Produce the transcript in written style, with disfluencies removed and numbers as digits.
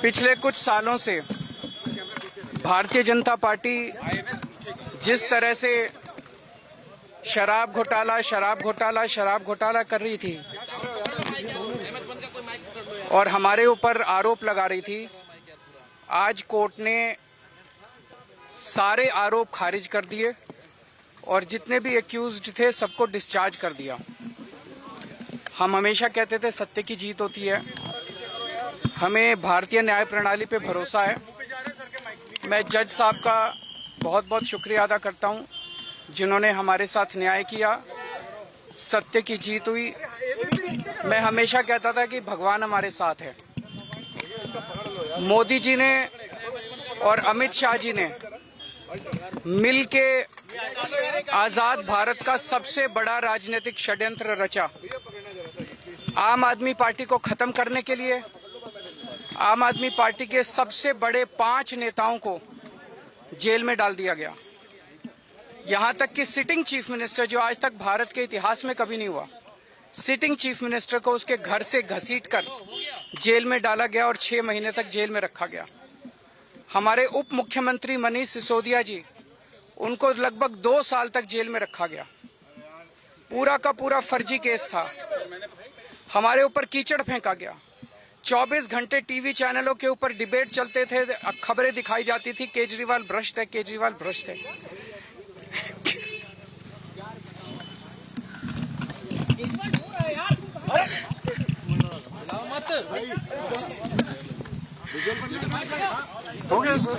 पिछले कुछ सालों से भारतीय जनता पार्टी जिस तरह से शराब घोटाला कर रही थी और हमारे ऊपर आरोप लगा रही थी, आज कोर्ट ने सारे आरोप खारिज कर दिए और जितने भी एक्यूज्ड थे सबको डिस्चार्ज कर दिया। हम हमेशा कहते थे सत्य की जीत होती है, हमें भारतीय न्याय प्रणाली पे भरोसा है। मैं जज साहब का बहुत बहुत शुक्रिया अदा करता हूं जिन्होंने हमारे साथ न्याय किया, सत्य की जीत हुई। मैं हमेशा कहता था कि भगवान हमारे साथ है। मोदी जी ने और अमित शाह जी ने मिलके आजाद भारत का सबसे बड़ा राजनीतिक षड्यंत्र रचा। आम आदमी पार्टी को खत्म करने के लिए आम आदमी पार्टी के सबसे बड़े 5 नेताओं को जेल में डाल दिया गया। यहां तक कि सिटिंग चीफ मिनिस्टर, जो आज तक भारत के इतिहास में कभी नहीं हुआ, सिटिंग चीफ मिनिस्टर को उसके घर से घसीटकर जेल में डाला गया और 6 महीने तक जेल में रखा गया। हमारे उप मुख्यमंत्री मनीष सिसोदिया जी, उनको लगभग 2 साल तक जेल में रखा गया। पूरा का पूरा फर्जी केस था। हमारे ऊपर कीचड़ फेंका गया। 24 घंटे टीवी चैनलों के ऊपर डिबेट चलते थे, खबरें दिखाई जाती थी केजरीवाल भ्रष्ट है, केजरीवाल भ्रष्ट है। हो गया सर।